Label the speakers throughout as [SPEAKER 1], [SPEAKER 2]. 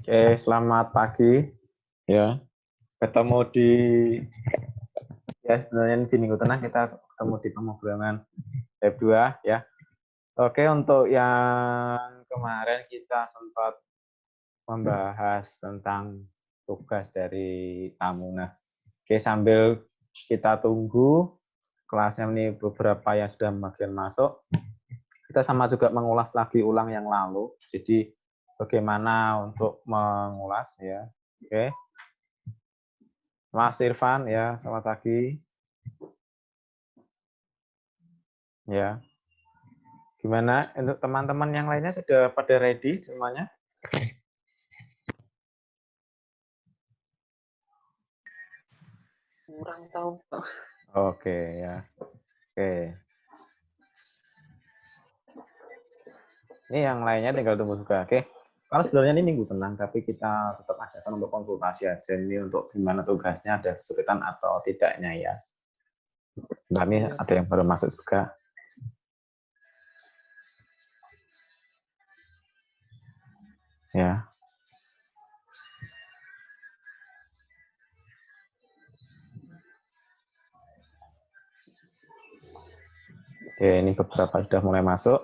[SPEAKER 1] Oke, selamat pagi. Ya, ketemu di sebenarnya di minggu tenang kita ketemu di pemrograman Web 2 ya. Oke, untuk yang kemarin kita sempat membahas tentang tugas dari tamu. Nah, oke sambil kita tunggu kelasnya ini beberapa yang sudah bagian masuk, kita sama juga mengulas lagi ulang yang lalu. Jadi bagaimana untuk mengulas ya. Oke. Mas Irfan ya, selamat pagi. Ya, gimana untuk teman-teman yang lainnya sudah pada ready semuanya?
[SPEAKER 2] Kurang tahu, Pak.
[SPEAKER 1] Oke ya, oke. Ini yang lainnya tinggal tunggu juga, oke. Karena sebenarnya ini minggu tenang, tapi kita tetap adakan untuk konsultasi aja. Ini untuk gimana tugasnya, ada kesulitan atau tidaknya ya. Nah, ini ada yang baru masuk juga. Ya. Oke, ini beberapa sudah mulai masuk.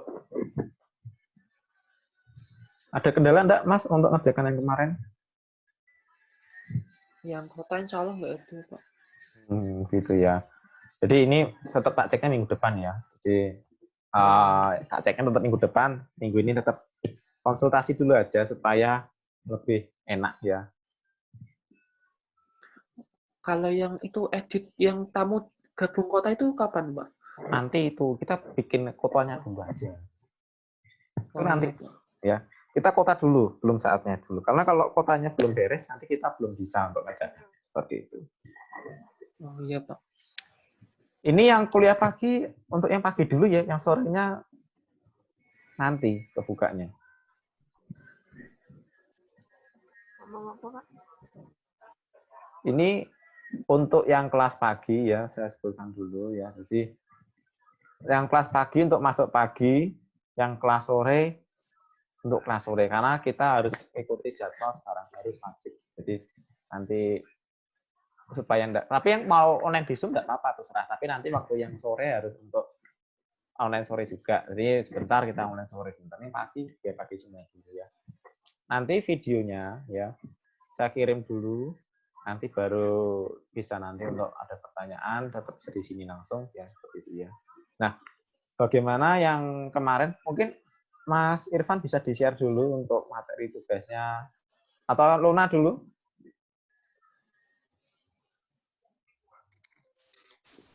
[SPEAKER 1] Ada kendala enggak, Mas, untuk ngerjakan yang kemarin?
[SPEAKER 2] Yang kota insya Allah nggak ada, Pak.
[SPEAKER 1] Gitu ya. Jadi ini tetap tak ceknya minggu depan ya. Jadi tak ceknya tetap minggu depan. Minggu ini tetap konsultasi dulu aja supaya lebih enak ya.
[SPEAKER 2] Kalau yang itu edit yang tamu gabung kota itu kapan, Pak?
[SPEAKER 1] Nanti itu kita bikin kotanya dulu aja. Itu
[SPEAKER 2] Oh
[SPEAKER 1] nanti
[SPEAKER 2] iya, Pak.
[SPEAKER 1] ya. Kita kota dulu, belum saatnya dulu. Karena kalau kotanya belum beres, nanti kita belum bisa untuk ngajak seperti itu.
[SPEAKER 2] Oh iya, Pak.
[SPEAKER 1] Ini yang kuliah pagi, untuk yang pagi dulu ya, yang sorenya nanti kebukanya. Ini untuk yang kelas pagi ya, saya sebutkan dulu ya. Jadi yang kelas pagi untuk masuk pagi, yang kelas sore untuk kelas sore karena kita harus ikuti jadwal sekarang, harus wajib. Jadi nanti supaya enggak, tapi yang mau online di Zoom enggak apa-apa terserah, tapi nanti waktu yang sore harus untuk online sore juga. Jadi sebentar kita online sore, sebentar ini pagi ya pagi semua dulu ya. Nanti videonya ya saya kirim dulu, nanti baru bisa nanti untuk ada pertanyaan tetap di sini langsung ya seperti itu ya. Nah, bagaimana yang kemarin mungkin Mas Irfan bisa di-share dulu untuk materi tugasnya atau Luna dulu?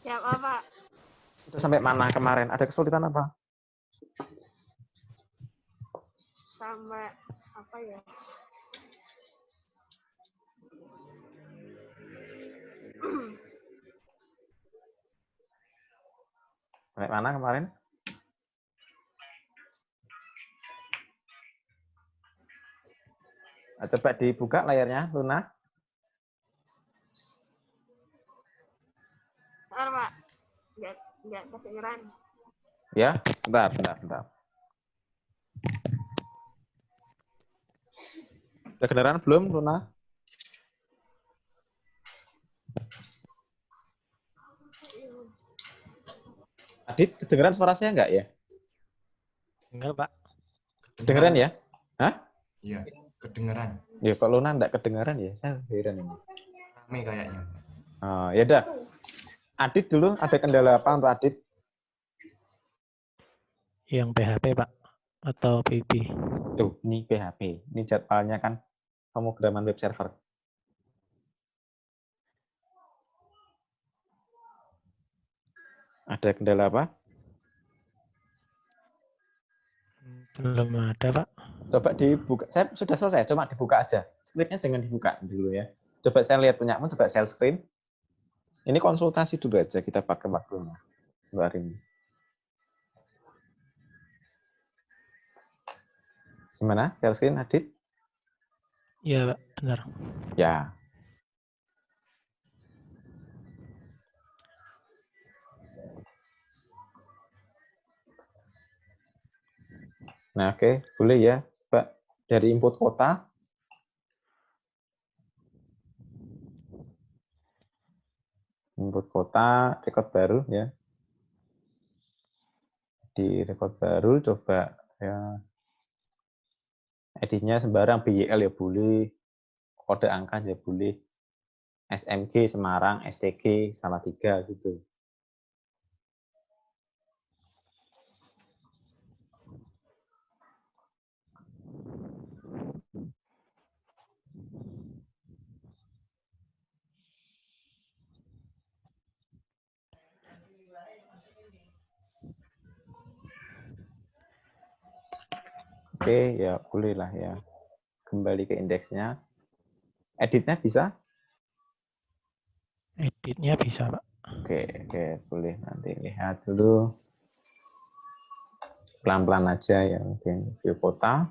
[SPEAKER 3] Siap apa?
[SPEAKER 1] Itu sampai mana kemarin? Ada kesulitan apa?
[SPEAKER 3] Sampai apa ya?
[SPEAKER 1] Sampai mana kemarin? Nah, coba dibuka layarnya, Luna.
[SPEAKER 3] Bentar, Pak. Nggak kedengeran.
[SPEAKER 1] Ya, bentar. Udah kedengeran belum, Luna? Adit, kedengeran suara saya enggak ya?
[SPEAKER 4] Enggak, Pak.
[SPEAKER 1] Kedengeran ya? Hah?
[SPEAKER 5] Iya, kedengeran.
[SPEAKER 1] Ya, kalau Luna enggak kedengeran ya, saya heran ini.
[SPEAKER 5] Rame kayaknya.
[SPEAKER 1] Oh, ya udah. Adit dulu, ada kendala apa untuk Adit?
[SPEAKER 4] Yang PHP, Pak. Atau PP.
[SPEAKER 1] Tuh, ini PHP. Ini jadwalnya kan pemrograman web server. Ada kendala apa?
[SPEAKER 4] Belum ada, Pak.
[SPEAKER 1] Coba dibuka. Saya sudah selesai, cuma dibuka aja. Screen-nya jangan dibuka dulu ya. Coba saya lihat punyamu, coba share screen. Ini konsultasi dulu aja, kita pakai waktunya. Untuk hari ini. Gimana? Share screen, Adit?
[SPEAKER 4] Iya, Pak. Benar.
[SPEAKER 1] Ya. Nah, oke. Boleh ya. Coba dari input kota. input kota, record baru ya. Di record baru coba ya editnya sembarang BYL ya boleh, kode angka ya boleh, SMG Semarang, STG Salatiga gitu. Oke, ya boleh lah ya. Kembali ke indeksnya. Editnya bisa?
[SPEAKER 4] Editnya bisa, Pak.
[SPEAKER 1] Oke, boleh nanti lihat dulu. Pelan-pelan aja ya, mungkin view kota.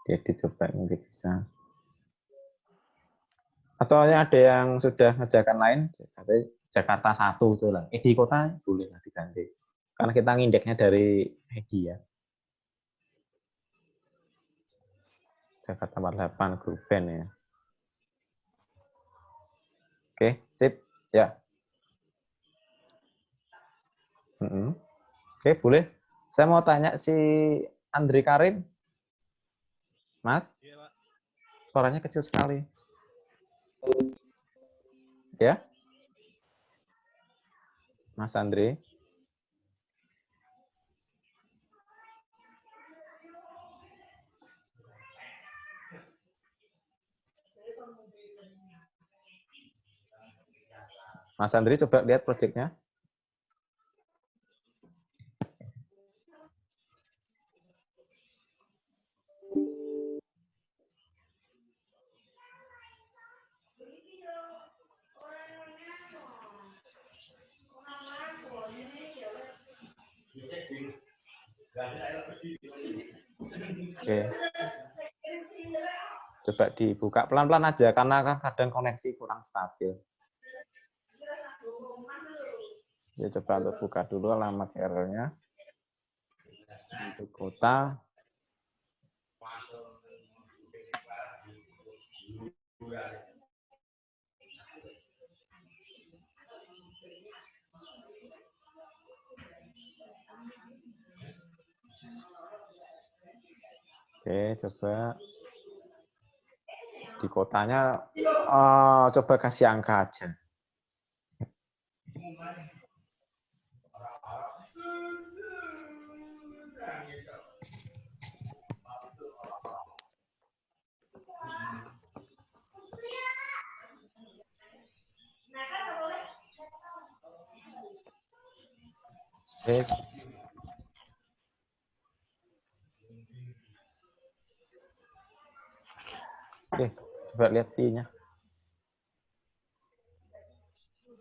[SPEAKER 1] Diedit coba mungkin bisa. Atau ada yang sudah ngerjakan lain, Jakarta 1 itu lah. Edi kota boleh lah diganti. Karena kita ngindeknya dari Edi ya. Jakarta 48 grup band ya. Oke, sip. Ya. Oke, boleh. Saya mau tanya si Andri Karim. Mas?
[SPEAKER 6] Iya, Pak.
[SPEAKER 1] Suaranya kecil sekali. Ya? Mas Andri? Mas Andri coba lihat proyeknya. Oke. Coba dibuka pelan-pelan aja karena kan kadang koneksi kurang stabil. Ya, coba untuk buka dulu alamat CRL-nya. Untuk kota. Oke, coba di kotanya coba kasih angka aja. Oke. Oke, coba lihat P-nya.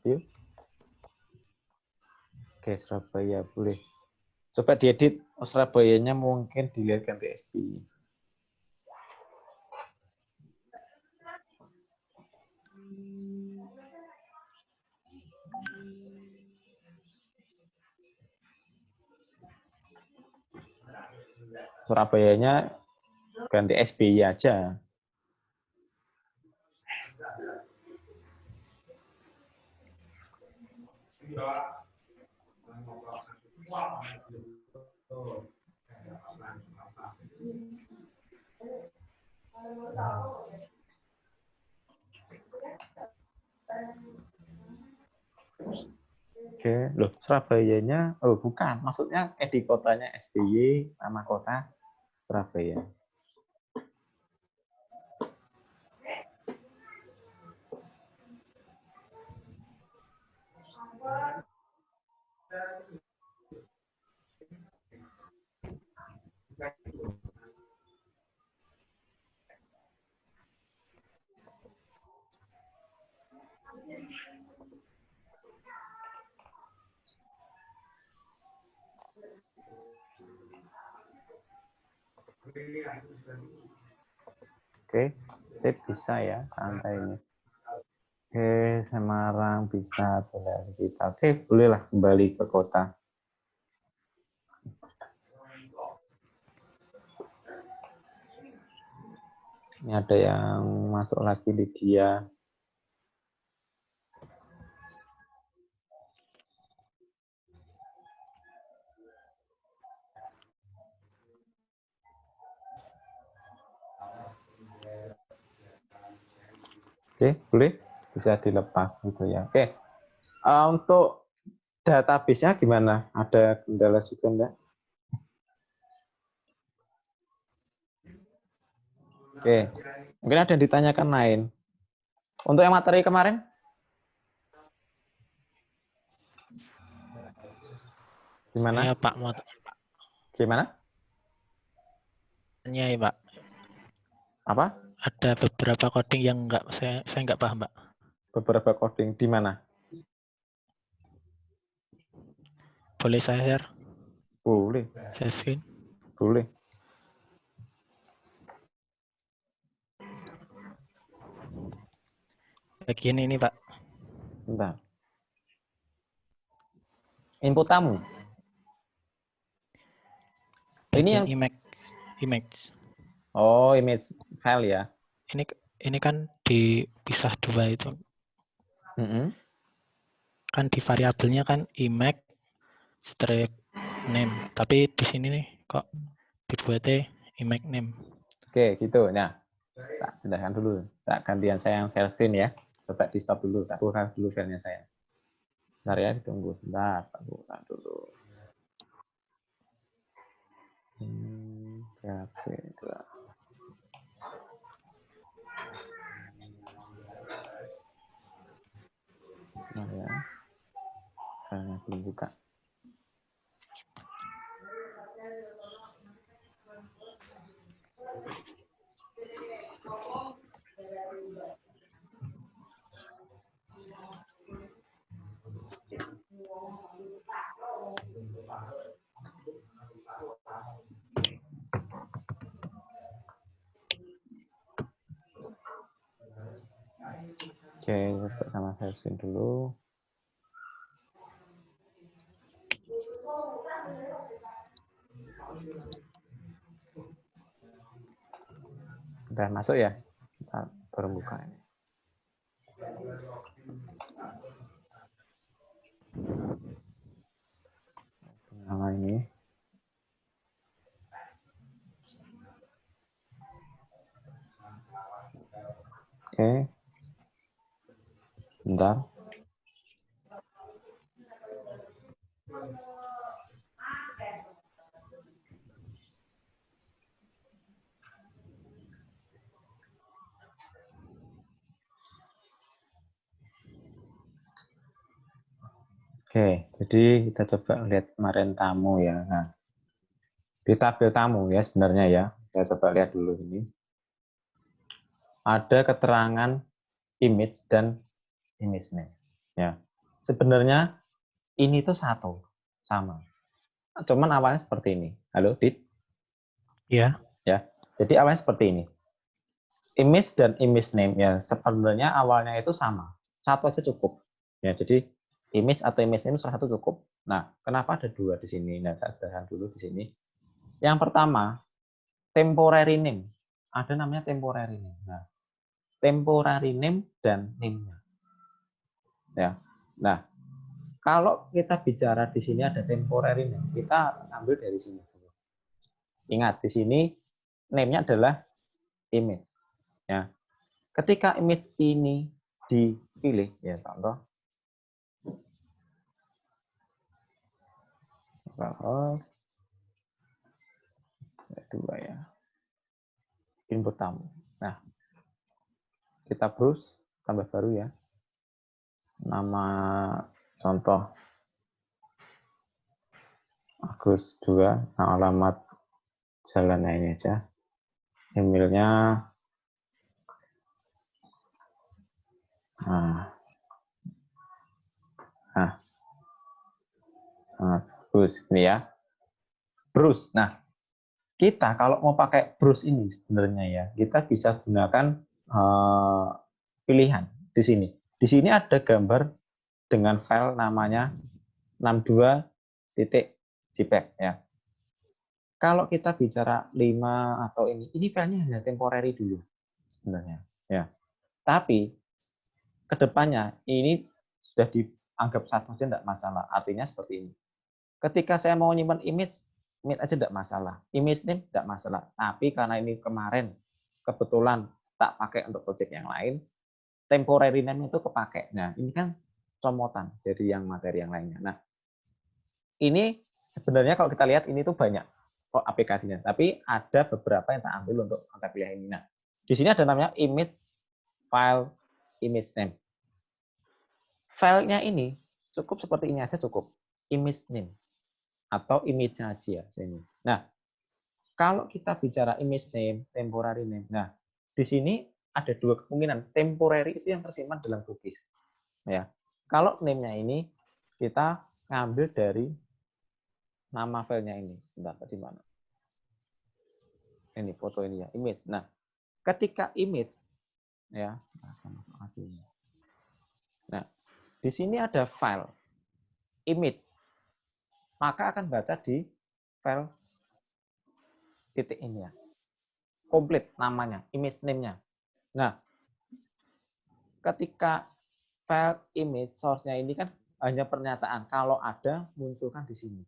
[SPEAKER 1] View. Oke, Surabaya boleh. Coba diedit Surabayanya mungkin dilihat ganti SPI. Surabayanya ganti SBY aja. Oke, loh Surabayanya, oh bukan, maksudnya di kotanya SBY, nama kota Surabaya. Oke, sip bisa ya, santai ini. Oke, Semarang bisa dari kita. Oke, bolehlah kembali ke kota. Ini ada yang masuk lagi Lydia. Oke, boleh bisa dilepas gitu ya. Oke, untuk database-nya gimana? Ada kendala juga enggak? Oke, mungkin ada yang ditanyakan lain. Untuk yang materi kemarin? Gimana?
[SPEAKER 4] Saya Pak mau
[SPEAKER 1] Gimana?
[SPEAKER 4] tanya ya Pak.
[SPEAKER 1] Apa?
[SPEAKER 4] Ada beberapa coding yang saya nggak paham Pak.
[SPEAKER 1] Beberapa coding di mana?
[SPEAKER 4] Boleh saya share?
[SPEAKER 1] Boleh,
[SPEAKER 4] Share screen?
[SPEAKER 1] boleh.
[SPEAKER 4] Bagian ini Pak.
[SPEAKER 1] Bentar. Input tamu. Ini
[SPEAKER 4] Bagian
[SPEAKER 1] yang
[SPEAKER 4] image.
[SPEAKER 1] oh, image file ya.
[SPEAKER 4] Ini kan dipisah dua itu.
[SPEAKER 1] Mm-mm.
[SPEAKER 4] Kan di variabelnya kan image strip name. Tapi di sini nih kok dibuatnya image name.
[SPEAKER 1] Oke, gitu. Nah, tak pindahkan dulu. Tak gantian saya yang share screen ya. Coba di stop dulu. Tak buka dulu filenya saya. Bentar ya, ditunggu. Bentar, tak buka dulu. PHP 2. Bentar ya. Filenya belum buka. Oke, coba sama share screen dulu. Udah masuk ya? Kita baru buka ini. Nama ini. Oke. Bentar. Oke, jadi kita coba lihat kemarin tamu ya. Nah, di tabel tamu ya sebenarnya ya. Saya coba lihat dulu ini. Ada keterangan image dan image name. Ya, sebenarnya ini tuh satu, sama. Cuman awalnya seperti ini. Halo, Dit?
[SPEAKER 4] Ya.
[SPEAKER 1] Ya, jadi awalnya seperti ini. Image dan image name ya sebenarnya awalnya itu sama. Satu aja cukup. Ya, jadi image atau image name salah satu cukup. Nah, kenapa ada dua di sini? Nah, saya sederhana dulu di sini. Yang pertama, temporary name. Ada namanya temporary name. Nah, temporary name dan name-nya. Ya. Nah, kalau kita bicara di sini ada temporary name, kita ambil dari sini. Ingat, di sini name-nya adalah image. Ya. Ketika image ini dipilih, ya contoh, host, dua ya, input tamu. Nah, kita browse, tambah baru ya. Nama contoh Agus 2, nah, alamat jalan ini aja. Emailnya sangat bagus ini ya. Bruce. Nah, kita kalau mau pakai Bruce ini sebenarnya ya, kita bisa gunakan pilihan di sini. Di sini ada gambar dengan file namanya 62.jpg ya. Kalau kita bicara 5 atau ini filenya hanya temporary dulu sebenarnya ya. Tapi kedepannya ini sudah dianggap satu saja tidak masalah. Artinya seperti ini. Ketika saya mau nyimpan image aja tidak masalah. Image name tidak masalah. Tapi karena ini kemarin kebetulan tak pakai untuk project yang lain, temporary name itu kepake. Nah, ini kan comotan dari yang materi yang lainnya. Nah, ini sebenarnya kalau kita lihat ini tuh banyak kok aplikasinya, tapi ada beberapa yang tak ambil untuk mata kuliah ini. Nah, di sini ada namanya image file image name. Filenya ini cukup seperti ini aja cukup, image name atau image aja sini. Nah, kalau kita bicara image name, temporary name. Nah, di sini ada dua kemungkinan. Temporary itu yang tersimpan dalam cookies. Ya. Kalau name-nya ini kita ngambil dari nama filenya ini. Bentar, di mana? Ini foto ini ya, image. Nah, ketika image ya, masuk lagi. Nah, di sini ada file image. Maka akan baca di file titik ini ya. Komplit namanya, image name-nya. Nah, ketika file image source-nya ini kan hanya pernyataan. Kalau ada, munculkan di sini.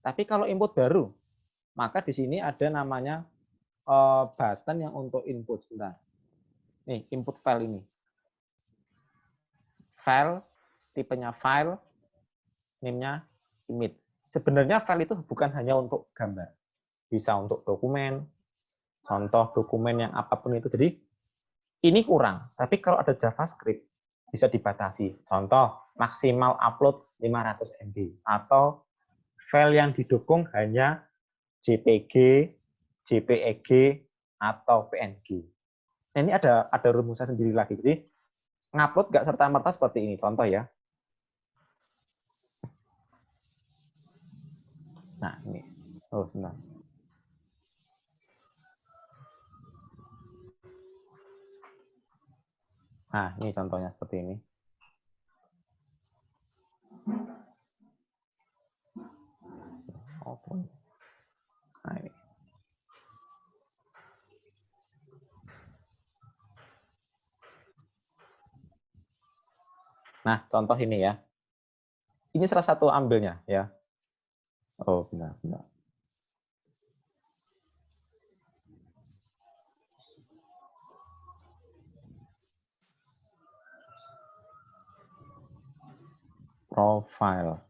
[SPEAKER 1] Tapi kalau input baru, maka di sini ada namanya button yang untuk input. Sebentar. Nih, input file ini. File, tipenya file, name-nya image. Sebenarnya file itu bukan hanya untuk gambar. Bisa untuk dokumen, contoh dokumen yang apapun itu. Jadi, ini kurang. Tapi kalau ada JavaScript, bisa dibatasi. Contoh, maksimal upload 500 MB. Atau file yang didukung hanya JPG, JPEG, atau PNG. Nah, ini ada rumusnya sendiri lagi. Jadi, ngupload nggak serta-merta seperti ini. Contoh ya. Nah, ini. Oh, sebentar. Nah, ini contohnya seperti ini. Nah, ini. Nah, contoh ini ya. Ini salah satu ambilnya ya. Oh, benar, benar. Profile.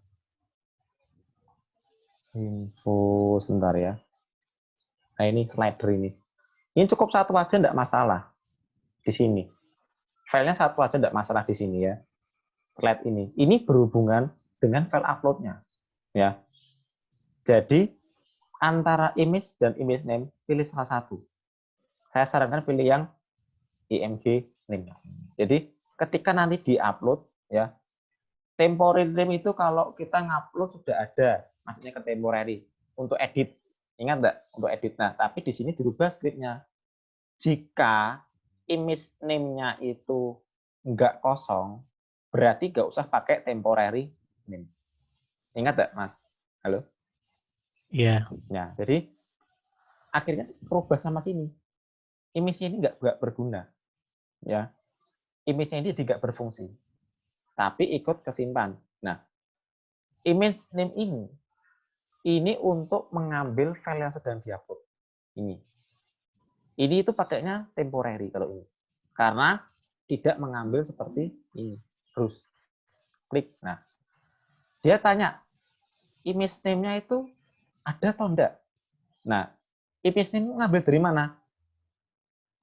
[SPEAKER 1] Info sebentar ya. Nah, ini slider ini. Ini cukup satu aja enggak masalah di sini. Filenya satu aja enggak masalah di sini ya. Slide ini. Ini berhubungan dengan file upload-nya. Ya. Jadi antara image dan image name pilih salah satu. Saya sarankan pilih yang img name. Jadi ketika nanti di-upload ya, temporary name itu kalau kita ngupload sudah ada, maksudnya ke temporary untuk edit. Ingat enggak? Untuk edit. Nah, tapi di sini dirubah script-nya. Jika image name-nya itu enggak kosong, berarti enggak usah pakai temporary name. Ingat enggak, Mas? Halo?
[SPEAKER 4] Iya.
[SPEAKER 1] Ya, jadi akhirnya berubah sama sini. Image-nya ini enggak berguna. Ya. Image-nya ini tidak berfungsi. Tapi ikut kesimpan. Nah, image name ini untuk mengambil file yang sedang diupload. Ini. Ini itu pakainya temporary kalau ini. Karena tidak mengambil seperti ini. Terus klik. Nah, dia tanya, image name-nya itu ada atau enggak? Nah, image name ngambil dari mana?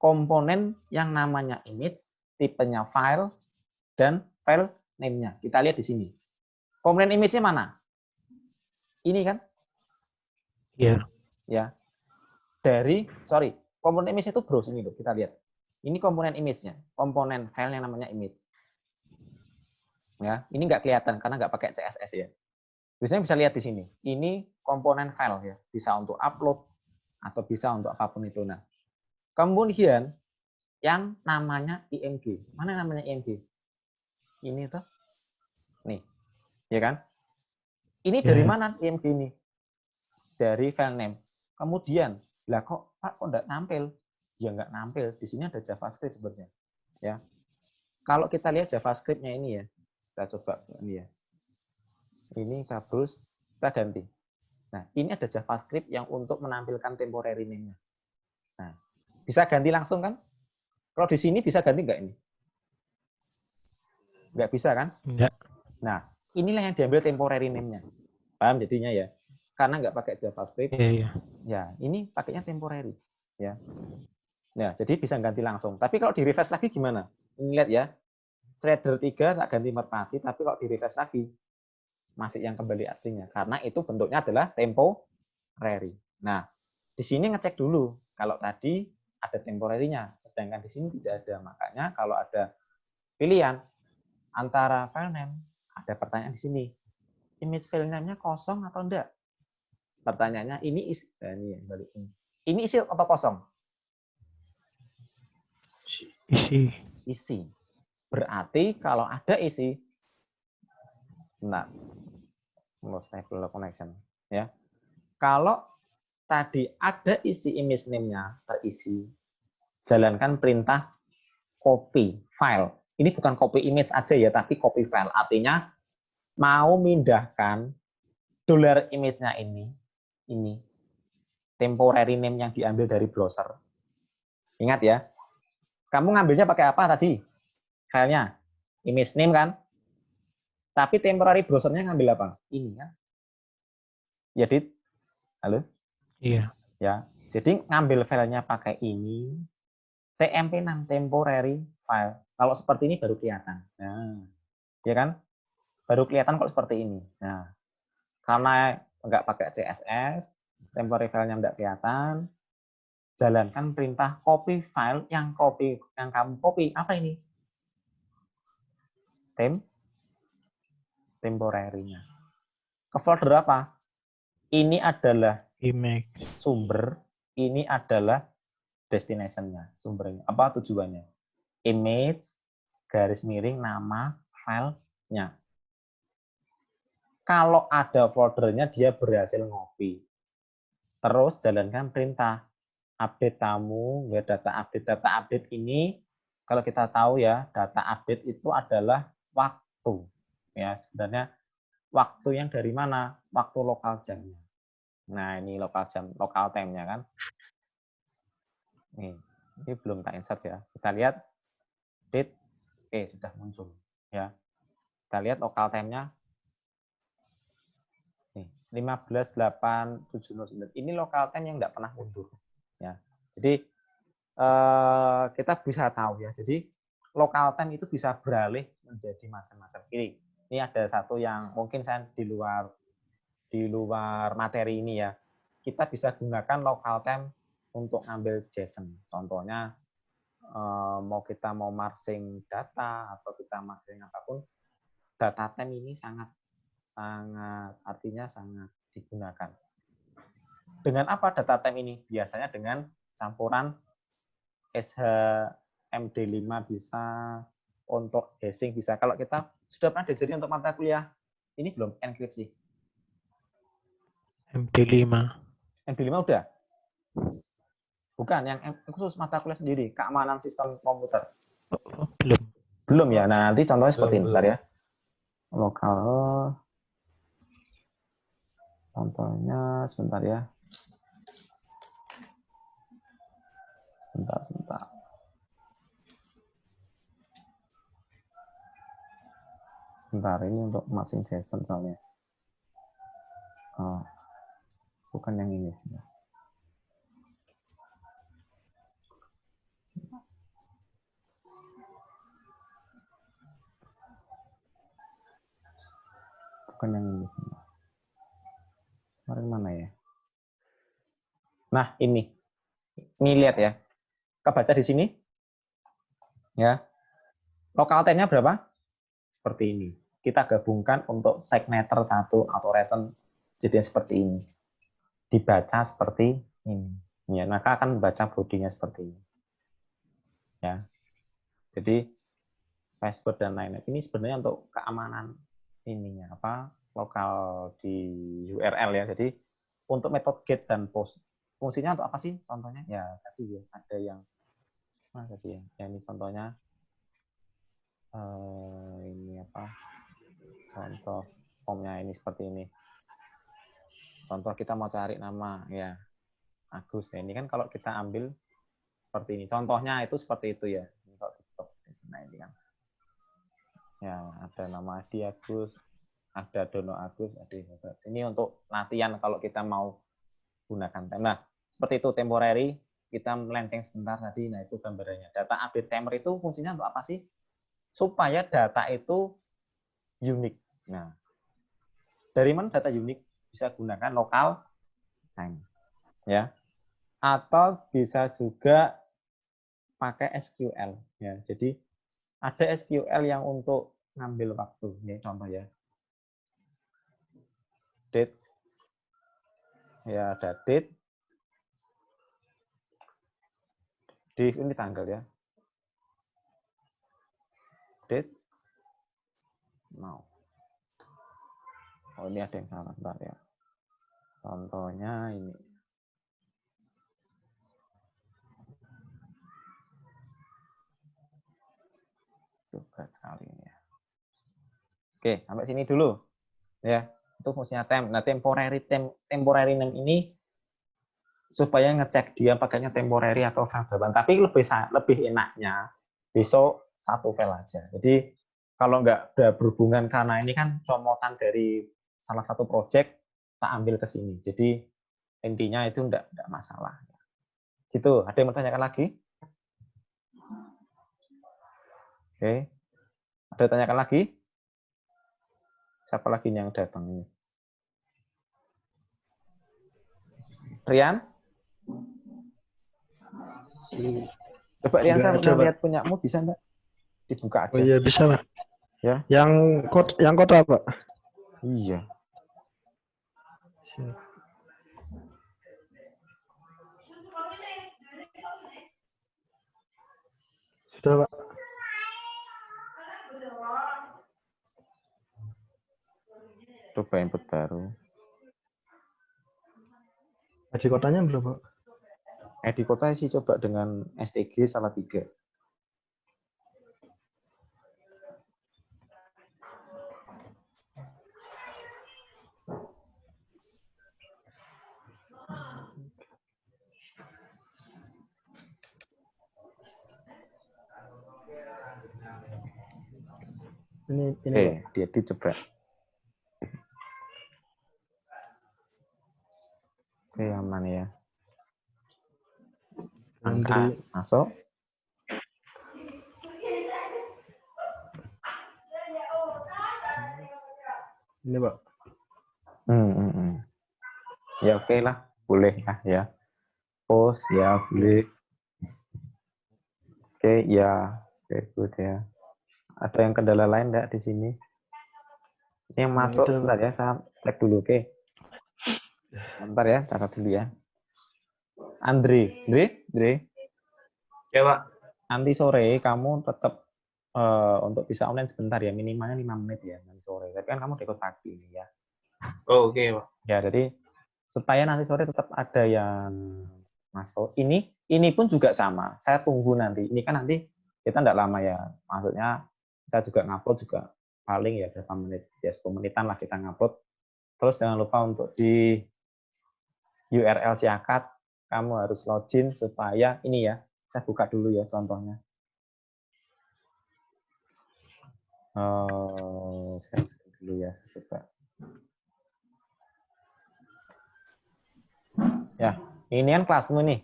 [SPEAKER 1] Komponen yang namanya image, tipenya file, dan file name-nya. Kita lihat di sini. Komponen image-nya mana? Ini kan?
[SPEAKER 4] Iya.
[SPEAKER 1] Ya. Komponen image itu browse ini loh, kita lihat. Ini komponen image-nya, komponen file yang namanya image. Ya, ini nggak kelihatan karena nggak pakai CSS ya. Biasanya bisa lihat di sini. Ini komponen file ya, bisa untuk upload atau bisa untuk apapun itu. Nah, kemudian yang namanya img. Mana namanya img? Ini tuh. Nih. Ya kan? Ini dari mana img ini? Dari file name. Kemudian, lah kok Pak kok enggak nampil? Ya enggak nampil. Di sini ada JavaScript sebenarnya. Ya. Kalau kita lihat JavaScript-nya ini ya. Kita coba ini ya. Ini kabus, kita ganti. Nah, ini ada JavaScript yang untuk menampilkan temporary name-nya. Nah, bisa ganti langsung kan? Kalau di sini bisa ganti enggak ini? Nggak bisa kan?
[SPEAKER 4] Enggak.
[SPEAKER 1] Nah, inilah yang diambil temporary name-nya. Paham jadinya ya? Karena nggak pakai JavaScript,
[SPEAKER 4] Iya, iya.
[SPEAKER 1] ya ini pakainya temporary. Ya. Nah, jadi bisa ganti langsung. Tapi kalau di refresh lagi gimana? Ini lihat ya. Shredder 3 tak ganti merpati, tapi kalau di refresh lagi masih yang kembali aslinya. Karena itu bentuknya adalah temporary. Nah, di sini ngecek dulu. Kalau tadi ada temporary-nya, sedangkan di sini tidak ada. Makanya kalau ada pilihan antara file name, ada pertanyaan di sini. Image file name-nya kosong atau enggak? Pertanyaannya ini isi, ini yang balik ini. Ini isi atau kosong?
[SPEAKER 4] Isi.
[SPEAKER 1] Isi. Berarti kalau ada isi, nah, stable connection, ya. Kalau tadi ada isi image name-nya terisi, jalankan perintah copy file. Ini bukan copy image aja ya, tapi copy file. Artinya mau mindahkan dollar image-nya ini temporary name yang diambil dari browser. Ingat ya, kamu ngambilnya pakai apa tadi? Filenya image name kan? Tapi temporary browsernya ngambil apa? Ini kan? Ya, Dit? Halo?
[SPEAKER 4] Iya.
[SPEAKER 1] Ya. Jadi ngambil filenya pakai ini, TMP6 temporary file. Kalau seperti ini baru kelihatan. Nah, ya kan? Baru kelihatan kalau seperti ini. Nah, karena nggak pakai CSS, temporary filenya nggak kelihatan, jalankan perintah copy file yang kamu copy. Apa ini? Temporary-nya. Ke folder apa? Ini adalah
[SPEAKER 4] Image.
[SPEAKER 1] sumber, ini adalah destination-nya, sumbernya. Apa tujuannya? Image, garis miring, nama, filenya. Kalau ada foldernya, dia berhasil ngopi. Terus jalankan perintah. Update tamu, ya data update ini, kalau kita tahu ya, data update itu adalah waktu. Ya, sebenarnya waktu yang dari mana? Waktu lokal jamnya. Nah, ini lokal jam, lokal time-nya kan. Ini belum tak insert ya. Kita lihat date, sudah muncul ya. Kita lihat lokal time-nya. 15.8.709. Ini lokal time yang tidak pernah mundur ya. Jadi kita bisa tahu ya. Jadi lokal time itu bisa beralih menjadi macam-macam. Ini ada satu yang mungkin saya di luar materi ini ya. Kita bisa gunakan lokal time untuk ngambil JSON. Contohnya mau kita parsing data atau kita parsing apapun, data time ini sangat artinya sangat digunakan. Dengan apa data time ini? Biasanya dengan campuran SHMD5 bisa, untuk hashing bisa. Kalau kita sudah pernah diajari untuk mata kuliah, ini belum enkripsi.
[SPEAKER 4] MD5.
[SPEAKER 1] MD5 udah? Bukan, yang khusus mata kuliah sendiri, keamanan sistem komputer.
[SPEAKER 4] Belum.
[SPEAKER 1] Belum ya? Nah, nanti contohnya seperti ini, bentar ya. Lokal, contohnya sebentar ya. Sebentar. Sebentar, ini untuk masing JSON soalnya. Bukan yang ini. Bukan yang ini. Kemarin mana ya? Nah, ini. Ini lihat ya. Kebaca di sini. Ya. Lokal time-nya berapa? Seperti ini. Kita gabungkan untuk segnator 1 atau recent jadi seperti ini. Dibaca seperti ini. Ya, maka akan membaca bodinya seperti ini. Ya. Jadi password dan lain-lain ini sebenarnya untuk keamanan ininya lokal di URL ya. Jadi untuk metode get dan post fungsinya untuk apa sih? Contohnya ya tadi ya ada yang mana sih ya? Ya ini contohnya ini contoh formnya ini seperti ini. Contoh kita mau cari nama ya Agus ya. Ini kan kalau kita ambil seperti ini. Contohnya itu seperti itu ya. Ini kalau nah ini kan. Ya, ada nama Adi Agus, ada Dono Agus, ada ini untuk latihan kalau kita mau gunakan tem. Nah, seperti itu temporary, kita melenteng sebentar tadi, nah itu gambarannya. Data update timer itu fungsinya untuk apa sih? Supaya data itu unik. Nah, dari mana data unik? Bisa gunakan local time, ya. Atau bisa juga pakai SQL, ya. Jadi ada SQL yang untuk ngambil waktu, ini contoh ya. Date, ya ada date, di ini tanggal ya. Date, now. Oh ini ada yang salah, bentar ya. Contohnya ini. Coba sekali ini ya. Oke, sampai sini dulu. Ya, itu fungsinya temp. Nah, temporary name ini supaya ngecek dia pakainya temporary atau file. Tapi lebih enaknya besok satu file aja. Jadi kalau nggak ada berhubungan karena ini kan comotan dari salah satu project, tak ambil ke sini. Jadi intinya itu enggak masalah. Gitu. Ada yang mau tanyakan lagi? Oke. Ada tanyakan lagi? Siapa lagi yang datang ini? Rian? Coba Rian, saya pernah lihat punyamu, bisa enggak? Dibuka aja.
[SPEAKER 6] Oh iya bisa Pak.
[SPEAKER 1] Ya.
[SPEAKER 6] Yang kota Pak.
[SPEAKER 1] Iya.
[SPEAKER 6] Sudah Pak.
[SPEAKER 1] Coba input baru.
[SPEAKER 6] Di kotanya belum Pak?
[SPEAKER 1] Di kota sih coba dengan STG salah 3.
[SPEAKER 6] Ini Pak.
[SPEAKER 1] Dia coba. Oke, aman ya. Angka masuk.
[SPEAKER 6] Ini Pak.
[SPEAKER 1] Ya oke lah, boleh lah ya. Post ya boleh. Oke ya, very good ya. Ada yang kendala lain enggak di sini? Ini yang masuk sebentar ya, saya cek dulu. Oke. Bentar ya, catat dulu ya. Andre.
[SPEAKER 2] Ya, Pak.
[SPEAKER 1] Nanti sore kamu tetap untuk bisa online sebentar ya, minimalnya 5 menit ya nanti sore. Tapi kan kamu ikut pagi ini ya.
[SPEAKER 2] Oh, oke, Pak.
[SPEAKER 1] Ya, jadi supaya nanti sore tetap ada yang masuk. Ini pun juga sama. Saya tunggu nanti. Ini kan nanti kita enggak lama ya. Maksudnya saya juga ngupload juga paling ya berapa menit. Ya 10 menitan lah kita ngupload. Terus jangan lupa untuk di URL Siakat kamu harus login supaya ini ya. Saya buka dulu ya contohnya. Saya dulu ya, saya coba. Ya, ini kan kelasmu nih.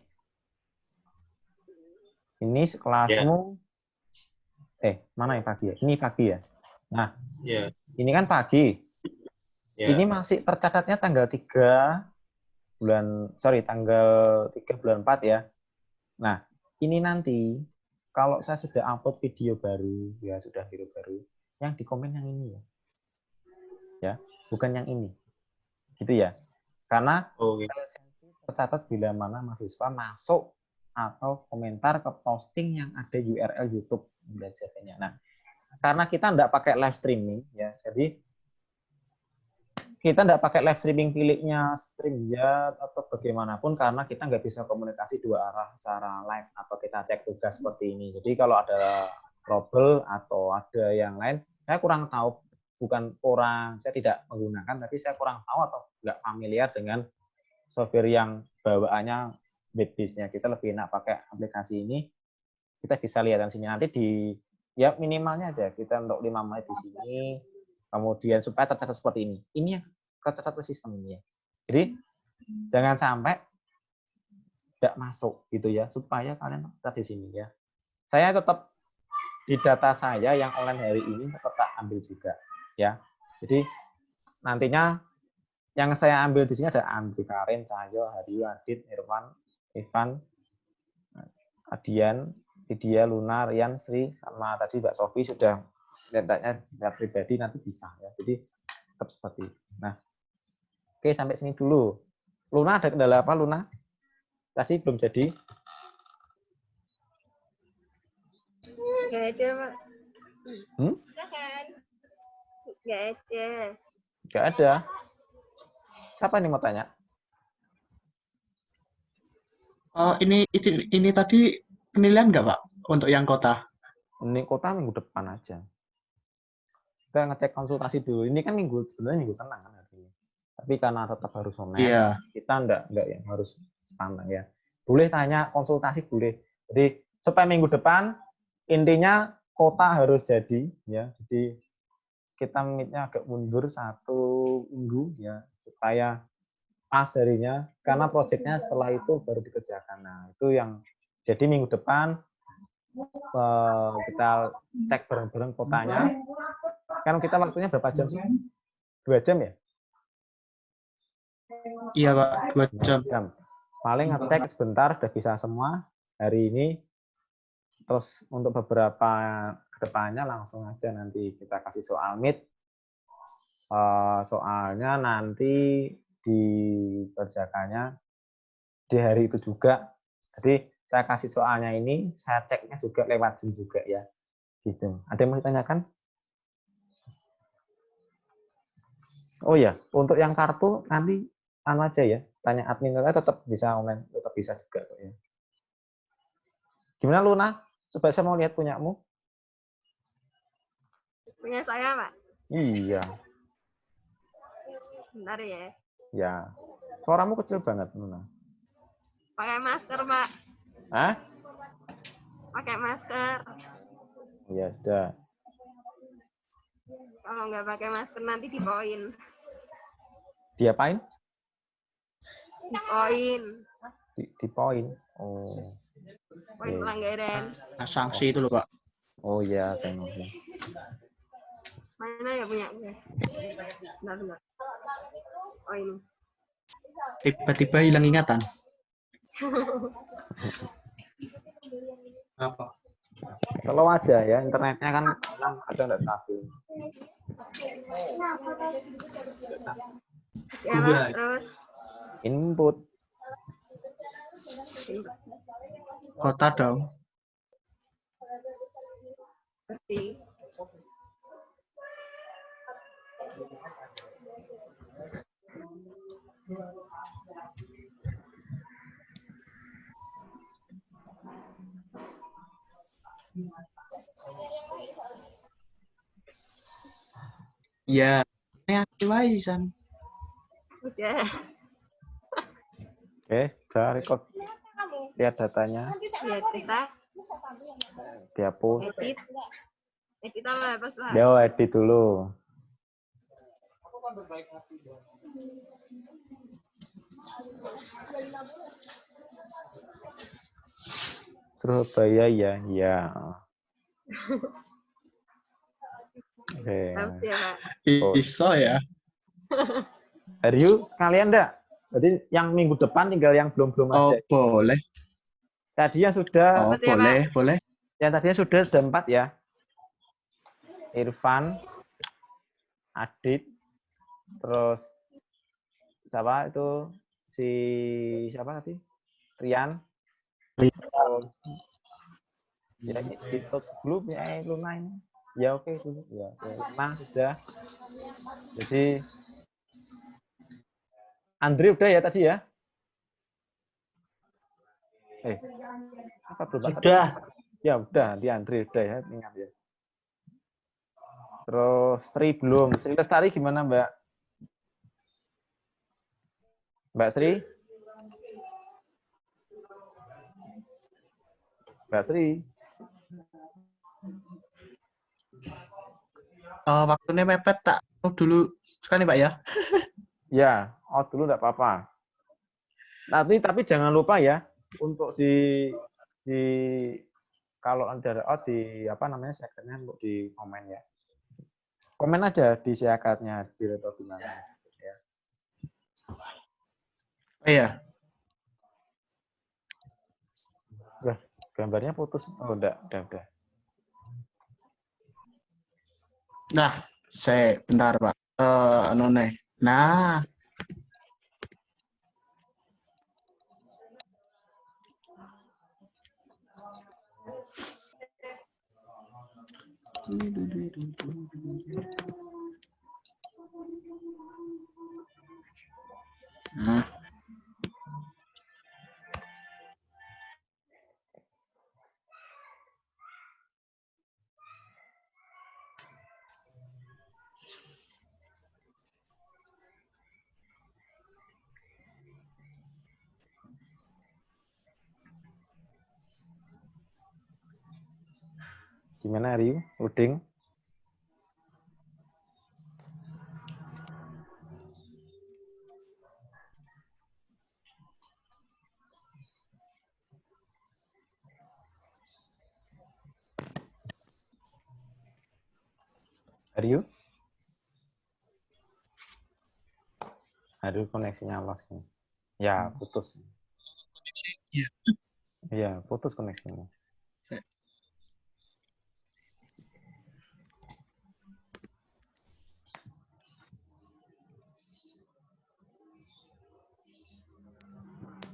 [SPEAKER 1] Ini kelasmu. Mana yang pagi ya? Ini pagi ya. Nah, ini kan pagi. Ini masih tercatatnya tanggal 3 bulan 4 ya. Nah, ini nanti kalau saya sudah upload video baru, ya sudah video baru, yang di komen yang ini ya. Ya, bukan yang ini. Gitu ya. Karena tercatat bila mana mahasiswa masuk atau komentar ke posting yang ada URL YouTube dan sebagainya. Nah, karena kita tidak pakai live streaming ya, jadi kita tidak pakai live streaming pilihnya StreamYard atau bagaimanapun karena kita nggak bisa komunikasi dua arah secara live atau kita cek tugas seperti ini. Jadi kalau ada trouble atau ada yang lain, saya kurang tahu, saya tidak menggunakan, tapi saya kurang tahu atau nggak familiar dengan software yang bawaannya web-based-nya. Kita lebih enak pakai aplikasi ini. Kita bisa lihat di sini nanti di Ya minimalnya ada kita untuk 5 menit di sini, kemudian supaya tercatat seperti ini. Ini yang tercatat ke sistem ini ya. Jadi jangan sampai tidak masuk gitu ya, supaya kalian tetap di sini ya. Saya tetap di data saya yang online hari ini tetap ambil juga ya. Jadi nantinya yang saya ambil di sini ada Andri, Karen, Cahyo, Haryu, Adit, Irwan, Ivan, Adian, Lydia, Luna, Rian, Sri, sama tadi Mbak Sofi sudah lihatnya pribadi nanti bisa ya. Jadi tetap seperti itu. Nah, oke sampai sini dulu. Luna ada kendala apa Luna? Tadi belum jadi.
[SPEAKER 3] Gak ada, Pak.
[SPEAKER 1] Hmm?
[SPEAKER 3] Gak ada.
[SPEAKER 1] Nggak ada. Siapa nih mau tanya?
[SPEAKER 7] Oh, ini tadi penilaian nggak, Pak, untuk yang kota?
[SPEAKER 1] Ini kota minggu depan aja. Kita ngecek konsultasi dulu. Ini kan sebenarnya minggu tenang kan hari ini. Tapi karena tetap harus online,
[SPEAKER 7] Iya.
[SPEAKER 1] kita enggak yang harus sepanjang ya. Boleh tanya konsultasi boleh. Jadi supaya minggu depan intinya kota harus jadi ya. Jadi kita meet-nya agak mundur 1 minggu ya supaya pas harinya karena proyeknya setelah itu baru dikerjakan. Nah, itu yang jadi minggu depan kita cek bareng-bareng kotanya. Kan kita waktunya berapa jam sih? 2 jam ya?
[SPEAKER 7] Iya, Pak, 2 jam.
[SPEAKER 1] Paling ngecek sebentar udah bisa semua hari ini. Terus untuk beberapa kedepannya langsung aja nanti kita kasih soal meet. Soalnya nanti dikerjakannya di hari itu juga. Jadi saya kasih soalnya ini, saya ceknya juga lewat Zoom juga ya. Gitu. Ada yang mau ditanyakan? Oh ya, untuk yang kartu nanti aja ya, tanya admin tetap bisa online, tetap bisa juga ya. Gimana Luna? Coba saya mau lihat punyamu.
[SPEAKER 3] Punya saya, Pak.
[SPEAKER 1] Iya.
[SPEAKER 3] Bentar ya.
[SPEAKER 1] Ya. Suaramu kecil banget Luna.
[SPEAKER 3] Pakai masker, Pak.
[SPEAKER 1] Hah?
[SPEAKER 3] Pakai masker.
[SPEAKER 1] Ya sudah.
[SPEAKER 3] Kalau nggak pakai masker nanti di poin.
[SPEAKER 1] Diapain?
[SPEAKER 3] Di poin.
[SPEAKER 1] Di poin. Oh.
[SPEAKER 3] Poin
[SPEAKER 1] Oke.
[SPEAKER 3] pelanggaran.
[SPEAKER 7] Nah, sanksi itu loh, Pak.
[SPEAKER 1] Oh iya, tengok.
[SPEAKER 3] Mana ya punya gue? Bentar. Oh ini.
[SPEAKER 7] Tiba-tiba hilang ingatan. Apa?
[SPEAKER 1] Slow aja ya, internetnya kan kadang nggak stabil.
[SPEAKER 3] Ya, Pak. Terus.
[SPEAKER 1] Input.
[SPEAKER 7] Kota dong.
[SPEAKER 3] Seperti.
[SPEAKER 7] Iya. Ini Waisan.
[SPEAKER 3] Udah.
[SPEAKER 1] Oke, udah record. Lihat datanya,
[SPEAKER 3] Lihat kita.
[SPEAKER 1] dihapus.
[SPEAKER 3] Edit. Edit apa, Pak?
[SPEAKER 1] Yo, edit dulu. Surabaya ya, ya. Oke.
[SPEAKER 3] Harus ya, Pak.
[SPEAKER 7] Bisa ya.
[SPEAKER 1] Haryu sekalian enggak? Jadi yang minggu depan tinggal yang belum
[SPEAKER 7] Oh,
[SPEAKER 1] aja.
[SPEAKER 7] boleh.
[SPEAKER 1] Tadi yang sudah,
[SPEAKER 7] Oh,
[SPEAKER 3] Betul ya,
[SPEAKER 7] boleh, boleh.
[SPEAKER 1] yang tadinya sudah ada 4 ya. Irfan, Adit, terus siapa itu siapa tadi? Rian. Ya itu belum ya Luna ini. Ya oke dulu ya. Luna sudah. Jadi Andri udah ya tadi ya? Apa belum?
[SPEAKER 6] Sudah.
[SPEAKER 1] Ya udah, di Andri udah ya, ingat ya. Terus Sri belum. Sri Lestari gimana Mbak? Mbak Sri? Mbak Sri?
[SPEAKER 7] waktunya mepet tak dulu sekali Pak ya.
[SPEAKER 1] Ya, out dulu nggak apa-apa. Nanti tapi jangan lupa ya untuk di kalau ada out di apa namanya secondnya untuk di komen ya. Komen aja di siakatnya di atau gimana. Ya.
[SPEAKER 7] Oh iya.
[SPEAKER 1] Gambarnya putus. Oh, udah.
[SPEAKER 7] Nah, saya bentar Pak. None. Nah, nah.
[SPEAKER 1] Gimana Ryu? Uding? Ryu? Aduh, koneksinya lost nih. Ya, putus.
[SPEAKER 7] Koneksi. Iya.
[SPEAKER 1] Iya, putus koneksinya.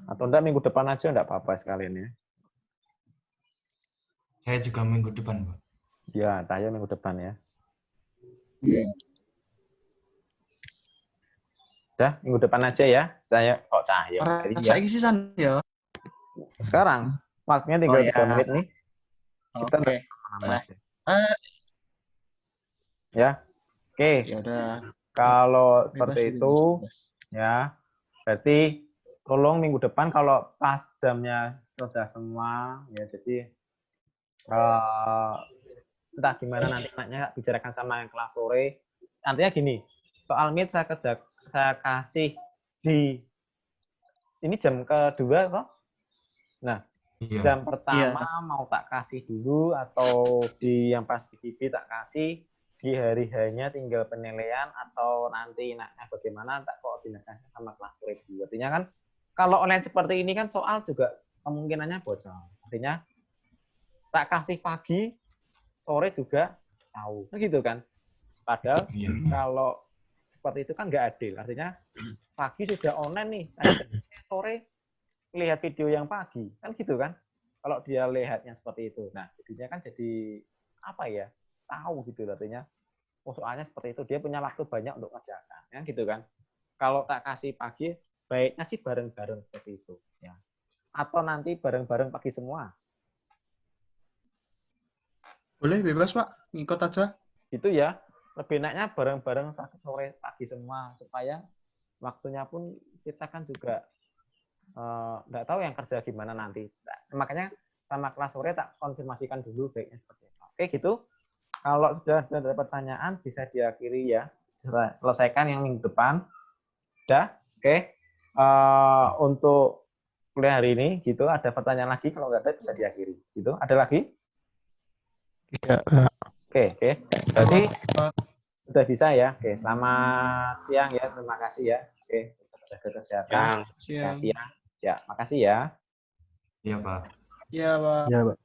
[SPEAKER 1] Atau enggak minggu depan aja enggak apa-apa sekalian ya.
[SPEAKER 5] Saya juga minggu depan, Pak.
[SPEAKER 1] Ya, saya minggu depan ya.
[SPEAKER 7] Iya.
[SPEAKER 1] Udah, minggu depan aja ya. Saya kok Cahyo. Jadi ya.
[SPEAKER 7] Saya sih san ya.
[SPEAKER 1] Sekarang waktunya tinggal
[SPEAKER 7] Oh,
[SPEAKER 1] 3
[SPEAKER 7] ya.
[SPEAKER 1] menit nih. Kita
[SPEAKER 7] Oke.
[SPEAKER 1] kemana-mana aja.
[SPEAKER 7] Eh,
[SPEAKER 1] Ya. Oke.
[SPEAKER 7] ya udah.
[SPEAKER 1] Kalau
[SPEAKER 7] Bebas,
[SPEAKER 1] seperti
[SPEAKER 7] bebas,
[SPEAKER 1] itu
[SPEAKER 7] bebas.
[SPEAKER 1] ya. Berarti tolong minggu depan kalau pas jamnya sudah semua ya, jadi entah gimana nanti anaknya bicarakan sama yang kelas sore. Nantinya gini, soal meet saya kasih di ini jam kedua toh. Nah,
[SPEAKER 5] Iya.
[SPEAKER 1] jam pertama mau tak kasih dulu atau di yang pas di TV tak kasih, di hari hanya tinggal penilaian atau nanti enaknya bagaimana tak koordinasikan sama kelas sore dulu. Artinya kan kalau online seperti ini kan soal juga kemungkinannya bocor. Artinya tak kasih pagi, sore juga tahu. Gitu kan. Padahal
[SPEAKER 5] Iya.
[SPEAKER 1] kalau seperti itu kan nggak adil. Artinya pagi sudah online nih, sore lihat video yang pagi. Kan gitu kan. Kalau dia lihatnya seperti itu. Nah, jadinya kan jadi apa ya? Tahu gitu artinya. Oh, soalnya seperti itu dia punya waktu banyak untuk ngerjakan. Ya, gitu kan. Kalau tak kasih pagi, baiknya sih bareng-bareng seperti itu. Ya. Atau nanti bareng-bareng pagi semua.
[SPEAKER 7] Boleh bebas Pak, ngikut aja.
[SPEAKER 1] Itu ya. Lebih enaknya bareng-bareng sore pagi semua. Supaya waktunya pun kita kan juga nggak tahu yang kerja gimana nanti. Nah, makanya sama kelas sore tak konfirmasikan dulu baiknya seperti apa. Oke gitu. Kalau sudah ada pertanyaan bisa diakhiri ya. Selesaikan yang minggu depan. Udah. Oke. Untuk kuliah hari ini gitu. Ada pertanyaan lagi? Kalau nggak ada bisa diakhiri. Gitu. Ada lagi?
[SPEAKER 4] Tidak.
[SPEAKER 1] Oke. Berarti sudah bisa ya. Oke. Selamat siang ya. Terima kasih ya. Oke. Jaga kesehatan.
[SPEAKER 7] Siang.
[SPEAKER 1] Ya, makasih ya.
[SPEAKER 5] Iya, Pak.
[SPEAKER 7] Iya Pak.
[SPEAKER 6] Ya, Pak.